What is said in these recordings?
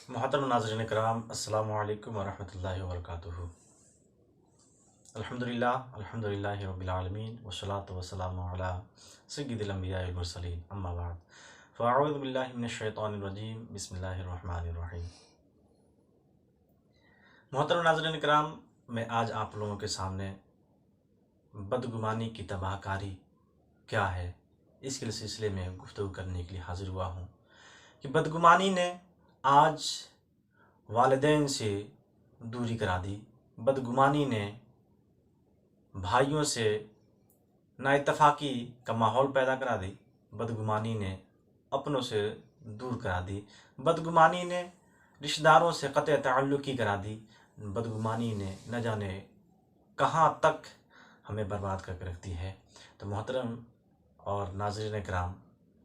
محترم ناظرین کرام، السلام علیکم ورحمۃ اللہ وبرکاتہ۔ الحمدللہ رب العالمین والصلاة والسلام علی سید الانبیاء والمرسلین، اما بعد فاعوذ باللہ من الشیطان الرجیم، بسم اللہ الرحمن الرحیم۔ محترم ناظرین کرام، میں آج آپ لوگوں کے سامنے بدگمانی کی تباہ کاری کیا ہے اس کے سلسلے میں گفتگو کرنے کے لیے حاضر ہوا ہوں کہ بدگمانی نے آج والدین سے دوری کرا دی، بدگمانی نے بھائیوں سے نااتفاقی کا ماحول پیدا کرا دی، بدگمانی نے اپنوں سے دور کرا دی، بدگمانی نے رشتہ داروں سے قطع تعلقی کرا دی، بدگمانی نے نہ جانے کہاں تک ہمیں برباد کر کے رکھتی ہے۔ تو محترم اور ناظرین کرام،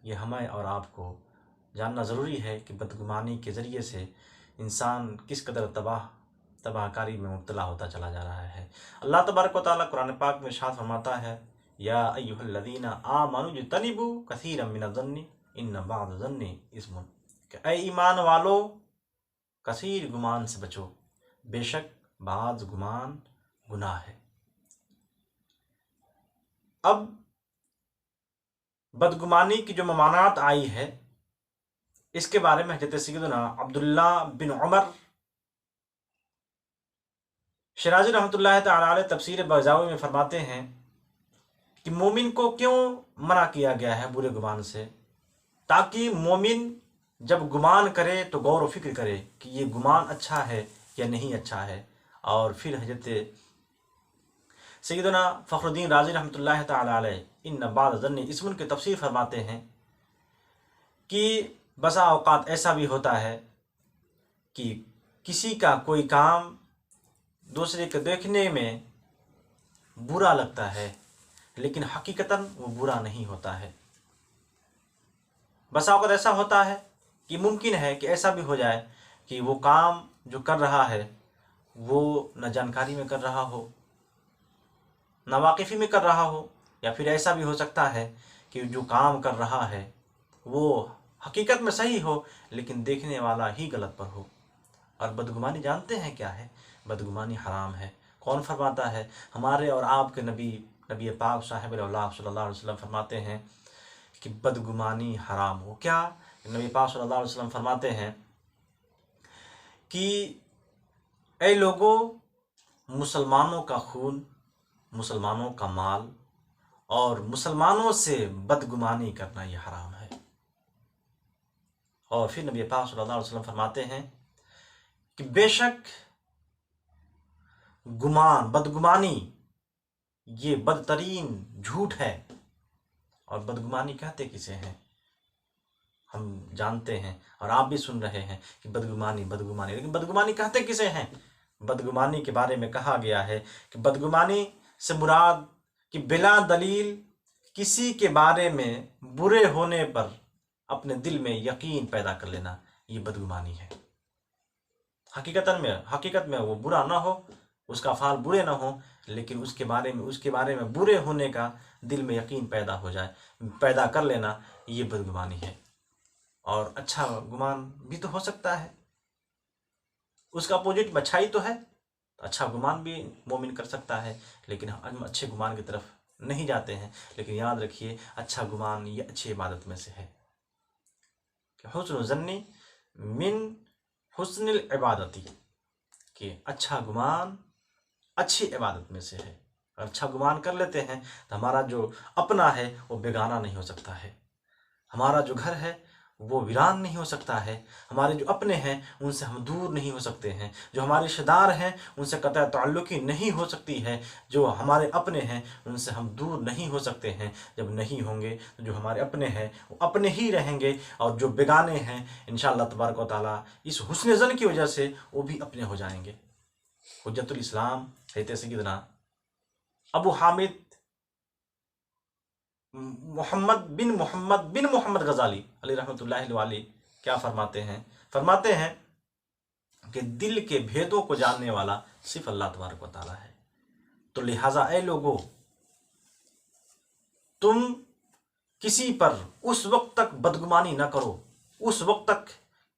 یہ ہمیں اور آپ کو جاننا ضروری ہے کہ بدگمانی کے ذریعے سے انسان کس قدر تباہ کاری میں مبتلا ہوتا چلا جا رہا ہے۔ اللہ تبارک و تعالیٰ قرآن پاک میں ارشاد فرماتا ہے، یا ایھا الذین آمنوا اجتنبوا کثیرا من الظن ان بعض الظن اثم، کہ اے ایمان والو کثیر گمان سے بچو، بے شک بعض گمان گناہ ہے۔ اب بدگمانی کی جو ممانعت آئی ہے اس کے بارے میں حضرت سیدنا عبداللہ بن عمر شیرازی رحمۃ اللہ تعالی علیہ تفسیر بیضاوی میں فرماتے ہیں کہ مومن کو کیوں منع کیا گیا ہے برے گمان سے، تاکہ مومن جب گمان کرے تو غور و فکر کرے کہ یہ گمان اچھا ہے یا نہیں اچھا ہے۔ اور پھر حضرت سیدنا فخر الدین رازی رحمۃ اللہ تعالی علیہ ان بعض الظن اثم کی تفسیر فرماتے ہیں کہ بسا اوقات ایسا بھی ہوتا ہے کہ کسی کا کوئی کام دوسرے کے دیکھنے میں برا لگتا ہے لیکن حقیقتاً وہ برا نہیں ہوتا ہے۔ بسا اوقات ایسا ہوتا ہے کہ ممکن ہے کہ ایسا بھی ہو جائے کہ وہ کام جو کر رہا ہے وہ نہ جانکاری میں کر رہا ہو، نہ واقفی میں کر رہا ہو، یا پھر ایسا بھی ہو سکتا ہے کہ جو کام کر رہا ہے وہ حقیقت میں صحیح ہو لیکن دیکھنے والا ہی غلط پر ہو۔ اور بدگمانی جانتے ہیں کیا ہے؟ بدگمانی حرام ہے۔ کون فرماتا ہے؟ ہمارے اور آپ کے نبی پاک صاحب اللہ صلی اللہ علیہ وسلم فرماتے ہیں کہ بدگمانی حرام ہو۔ کیا؟ نبی پاک صلی اللہ علیہ وسلم فرماتے ہیں کہ اے لوگوں، مسلمانوں کا خون، مسلمانوں کا مال اور مسلمانوں سے بدگمانی کرنا یہ حرام ہے۔ اور پھر نبی پاک صلی اللہ علیہ وسلم فرماتے ہیں کہ بے شک بدگمانی یہ بدترین جھوٹ ہے۔ اور بدگمانی کہتے کسے ہیں؟ ہم جانتے ہیں اور آپ بھی سن رہے ہیں کہ بدگمانی، لیکن بدگمانی کہتے کسے ہیں؟ بدگمانی کے بارے میں کہا گیا ہے کہ بدگمانی سے مراد کہ بلا دلیل کسی کے بارے میں برے ہونے پر اپنے دل میں یقین پیدا کر لینا، یہ بدگمانی ہے۔ حقیقت میں وہ برا نہ ہو، اس کا افعال برے نہ ہو، لیکن اس کے بارے میں برے ہونے کا دل میں یقین پیدا کر لینا، یہ بدگمانی ہے۔ اور اچھا گمان بھی تو ہو سکتا ہے، اس کا اپوزٹ اچھائی تو ہے، اچھا گمان بھی مومن کر سکتا ہے، لیکن ہم اچھے گمان کی طرف نہیں جاتے ہیں۔ لیکن یاد رکھیے، اچھا گمان یہ اچھی عبادت میں سے ہے کہ حسن الظن من حسن العبادتی، کہ اچھا گمان اچھی عبادت میں سے ہے۔ اور اچھا گمان کر لیتے ہیں تو ہمارا جو اپنا ہے وہ بیگانہ نہیں ہو سکتا ہے، ہمارا جو گھر ہے وہ ویران نہیں ہو سکتا ہے، ہمارے جو اپنے ہیں ان سے ہم دور نہیں ہو سکتے ہیں، جو ہمارے رشتہ دار ہیں ان سے قطع تعلقی نہیں ہو سکتی ہے، جو ہمارے اپنے ہیں ان سے ہم دور نہیں ہو سکتے ہیں۔ جب نہیں ہوں گے تو جو ہمارے اپنے ہیں وہ اپنے ہی رہیں گے، اور جو بیگانے ہیں انشاءاللہ تبارک و تعالیٰ اس حسن ظن کی وجہ سے وہ بھی اپنے ہو جائیں گے۔ حجت الاسلام حضرت سیدنا ابو حامد محمد بن محمد غزالی علیہ رحمۃ اللہ علیہ کیا فرماتے ہیں؟ فرماتے ہیں کہ دل کے بھیدوں کو جاننے والا صرف اللہ تبارک و تعالیٰ ہے۔ تو لہٰذا اے لوگوں، تم کسی پر اس وقت تک بدگمانی نہ کرو، اس وقت تک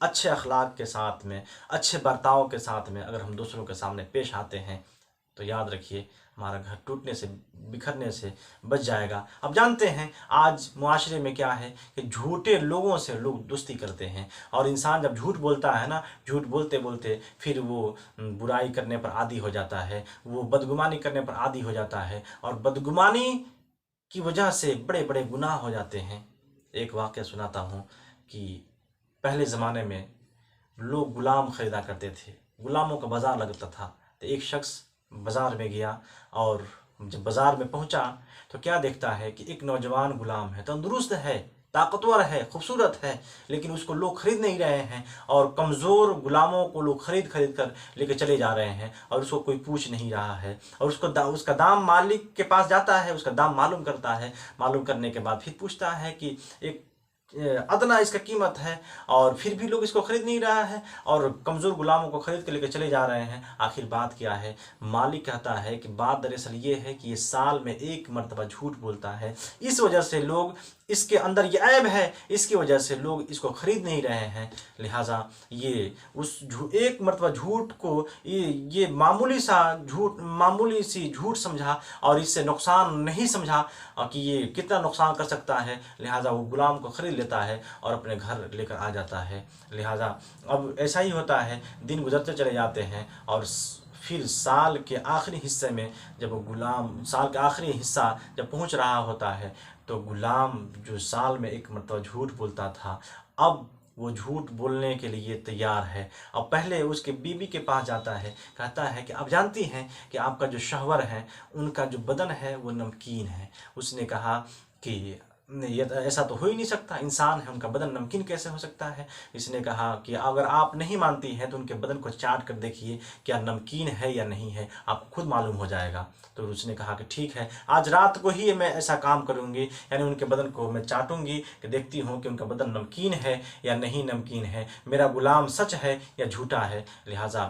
اچھے اخلاق کے ساتھ میں، اچھے برتاؤ کے ساتھ میں اگر ہم دوسروں کے سامنے پیش آتے ہیں تو یاد رکھیے ہمارا گھر ٹوٹنے سے، بکھرنے سے بچ جائے گا۔ اب جانتے ہیں آج معاشرے میں کیا ہے کہ جھوٹے لوگوں سے لوگ دوستی کرتے ہیں، اور انسان جب جھوٹ بولتا ہے نا، جھوٹ بولتے بولتے پھر وہ برائی کرنے پر عادی ہو جاتا ہے، وہ بدگمانی کرنے پر عادی ہو جاتا ہے، اور بدگمانی کی وجہ سے بڑے بڑے گناہ ہو جاتے ہیں۔ ایک واقعہ سناتا ہوں کہ پہلے زمانے میں لوگ غلام خریدا کرتے تھے، غلاموں کا بازار لگتا تھا۔ تو ایک شخص بازار میں گیا، اور جب بازار میں پہنچا تو کیا دیکھتا ہے کہ ایک نوجوان غلام ہے، تندرست ہے، طاقتور ہے، خوبصورت ہے، لیکن اس کو لوگ خرید نہیں رہے ہیں، اور کمزور غلاموں کو لوگ خرید خرید کر لے کے چلے جا رہے ہیں، اور اس کو کوئی پوچھ نہیں رہا ہے، اور اس کا دام مالک کے پاس جاتا ہے، اس کا دام معلوم کرتا ہے، معلوم کرنے کے بعد پھر پوچھتا ہے کہ ایک ادنا اس کا قیمت ہے، اور پھر بھی لوگ اس کو خرید نہیں رہا ہے، اور کمزور غلاموں کو خرید کے لے کے چلے جا رہے ہیں۔ آخر بات کیا ہے؟ مالک کہتا ہے کہ بات دراصل یہ ہے کہ یہ سال میں ایک مرتبہ جھوٹ بولتا ہے، اس وجہ سے لوگ، اس کے اندر یہ عیب ہے، اس کی وجہ سے لوگ اس کو خرید نہیں رہے ہیں، لہٰذا یہ ایک مرتبہ جھوٹ کو یہ معمولی سی جھوٹ سمجھا، اور اس سے نقصان نہیں سمجھا کہ یہ کتنا نقصان کر سکتا ہے، لہٰذا وہ غلام کو خرید لیتا ہے اور اپنے گھر لے کر آ جاتا ہے۔ لہٰذا اب ایسا ہی ہوتا ہے، دن گزرتے چلے جاتے ہیں، اور پھر سال کے آخری حصے میں جب وہ غلام، سال کا آخری حصہ جب پہنچ رہا ہوتا ہے، تو غلام جو سال میں ایک مرتبہ جھوٹ بولتا تھا، اب وہ جھوٹ بولنے کے لیے تیار ہے۔ اب پہلے اس کے بیوی کے پاس جاتا ہے، کہتا ہے کہ آپ جانتی ہیں کہ آپ کا جو شوہر ہے، ان کا جو بدن ہے وہ نمکین ہے۔ اس نے کہا کہ یہ ایسا تو ہو ہی نہیں سکتا، انسان ہے، ان کا بدن نمکین کیسے ہو سکتا ہے؟ اس نے کہا کہ اگر آپ نہیں مانتی ہیں تو ان کے بدن کو چاٹ کر دیکھیے کیا نمکین ہے یا نہیں ہے، آپ کو خود معلوم ہو جائے گا۔ تو اس نے کہا کہ ٹھیک ہے، آج رات کو ہی میں ایسا کام کروں گی، یعنی ان کے بدن کو میں چاٹوں گی کہ دیکھتی ہوں کہ ان کا بدن نمکین ہے یا نہیں نمکین ہے، میرا غلام سچ ہے یا جھوٹا ہے۔ لہٰذا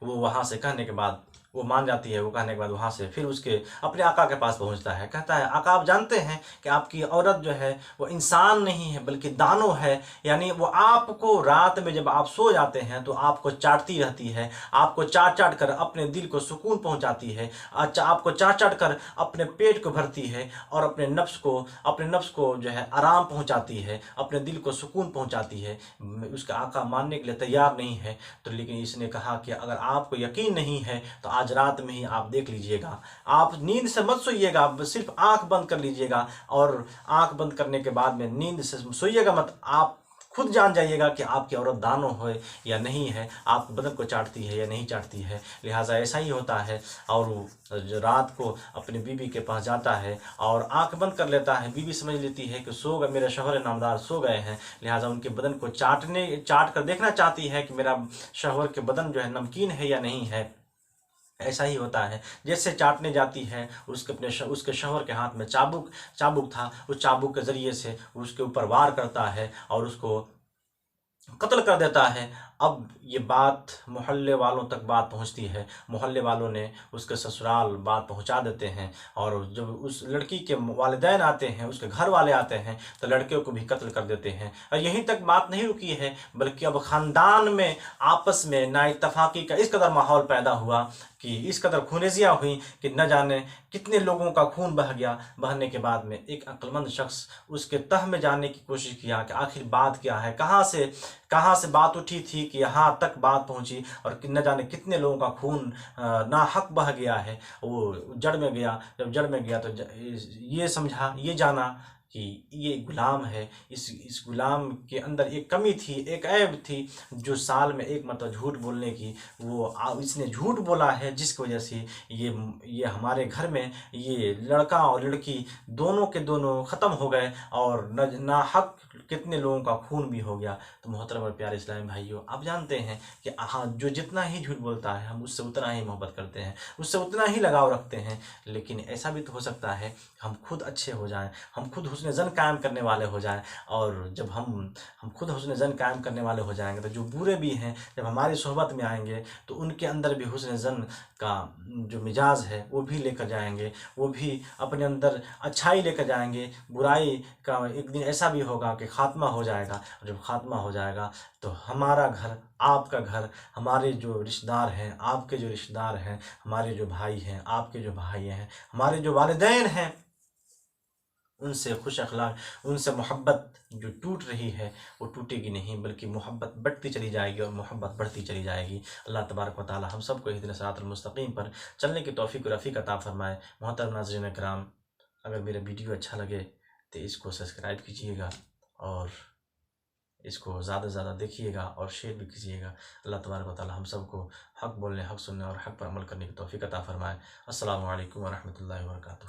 وہ وہاں سے کہنے کے بعد وہ مان جاتی ہے، وہ کہنے کے بعد وہاں سے پھر اس کے اپنے آقا کے پاس پہنچتا ہے، کہتا ہے آقا آپ جانتے ہیں کہ آپ کی عورت جو ہے وہ انسان نہیں ہے بلکہ دانو ہے، یعنی وہ آپ کو رات میں جب آپ سو جاتے ہیں تو آپ کو چاٹتی رہتی ہے، آپ کو چاٹ چاٹ کر اپنے دل کو سکون پہنچاتی ہے، آپ کو چاٹ چاٹ کر اپنے پیٹ کو بھرتی ہے، اور اپنے نفس کو جو ہے آرام پہنچاتی ہے، اپنے دل کو سکون پہنچاتی ہے۔ اس کا آقا ماننے کے لیے تیار نہیں ہے، تو لیکن اس نے کہا کہ اگر آپ کو یقین نہیں ہے تو آج رات میں ہی آپ دیکھ لیجئے گا، آپ نیند سے مت سوئیے گا، صرف آنکھ بند کر لیجئے گا، اور آنکھ بند کرنے کے بعد میں نیند سے سوئیے گا مت، آپ خود جان جائیے گا کہ آپ کی عورت دانو ہے یا نہیں ہے، آپ بدن کو چاٹتی ہے یا نہیں چاٹتی ہے۔ لہٰذا ایسا ہی ہوتا ہے، اور وہ رات کو اپنی بیوی کے پاس جاتا ہے اور آنکھ بند کر لیتا ہے، بیوی سمجھ لیتی ہے کہ سو گئے، میرے شوہر نامدار سو گئے ہیں، لہٰذا ان کے بدن کو چاٹ کر دیکھنا چاہتی ہے کہ میرا شوہر کے بدن جو ہے نمکین ہے یا نہیں ہے۔ ایسا ہی ہوتا ہے، جیسے چاٹنے جاتی ہے، اس کے شوہر کے ہاتھ میں چابک تھا، اس چابک کے ذریعے سے اس کے اوپر وار کرتا ہے اور اس کو قتل کر دیتا ہے۔ اب یہ بات محلے والوں تک بات پہنچتی ہے، محلے والوں نے اس کے سسرال بات پہنچا دیتے ہیں، اور جب اس لڑکی کے والدین آتے ہیں، اس کے گھر والے آتے ہیں، تو لڑکے کو بھی قتل کر دیتے ہیں۔ اور یہیں تک بات نہیں رکی ہے، بلکہ اب خاندان میں آپس میں نا اتفاقی کا اس قدر ماحول پیدا ہوا کہ اس قدر خونریزیاں ہوئیں کہ نہ جانے کتنے لوگوں کا خون بہہ گیا۔ بہنے کے بعد میں ایک عقل مند شخص اس کے تہ میں جاننے کی کوشش کیا کہ آخر بات کیا ہے، کہاں سے بات اٹھی تھی کہ یہاں تک بات پہنچی، اور نہ جانے کتنے لوگوں کا خون ناحق بہہ گیا ہے۔ وہ جڑ میں گیا، جب جڑ میں گیا تو یہ سمجھا، یہ جانا کہ یہ غلام ہے، اس غلام کے اندر ایک کمی تھی، ایک عیب تھی، جو سال میں ایک مرتبہ جھوٹ بولنے کی، وہ اس نے جھوٹ بولا ہے، جس کی وجہ سے یہ ہمارے گھر میں یہ لڑکا اور لڑکی دونوں کے دونوں ختم ہو گئے، اور ناحق کتنے لوگوں کا خون بھی ہو گیا۔ تو محترم اور پیارے اسلامی بھائیوں، آپ جانتے ہیں کہ جو جتنا ہی جھوٹ بولتا ہے ہم اس سے اتنا ہی محبت کرتے ہیں، اس سے اتنا ہی لگاؤ رکھتے ہیں، لیکن ایسا بھی تو ہو سکتا ہے ہم خود اچھے ہو جائیں، ہم خود حسن زن قائم کرنے والے ہو جائیں، اور جب ہم خود حسن زن قائم کرنے والے ہو جائیں گے تو جو برے بھی ہیں جب ہماری صحبت میں آئیں گے تو ان کے اندر بھی حسن زن کا جو مزاج ہے وہ بھی لے کر جائیں گے، وہ بھی اپنے اندر اچھائی لے کر جائیں گے۔ برائی کا ایک دن ایسا بھی ہوگا کہ خاتمہ ہو جائے گا، اور جب خاتمہ ہو جائے گا تو ہمارا گھر، آپ کا گھر، ہمارے جو رشتہ دار ہیں، آپ کے جو رشتہ دار ہیں، ہمارے جو بھائی ہیں، آپ کے جو بھائی ہیں، ہمارے جو والدین ہیں، ان سے خوش اخلاق، ان سے محبت جو ٹوٹ رہی ہے وہ ٹوٹے گی نہیں، بلکہ محبت بڑھتی چلی جائے گی اور محبت بڑھتی چلی جائے گی۔ اللہ تبارک و تعالی ہم سب کو اہدنا الصراط المستقیم پر چلنے کی توفیق و رفیق عطا فرمائے۔ محترم ناظرین کرام، اگر میرا ویڈیو اچھا لگے تو اس کو سبسکرائب کیجیے گا، اور اس کو زیادہ سے زیادہ دیکھیے گا اور شیئر بھی کیجیے گا۔ اللہ تبارک و تعالی ہم سب کو حق بولنے، حق سننے اور حق پر عمل کرنے کی توفیق عطا فرمائے۔ السلام علیکم ورحمۃ اللہ وبرکاتہ۔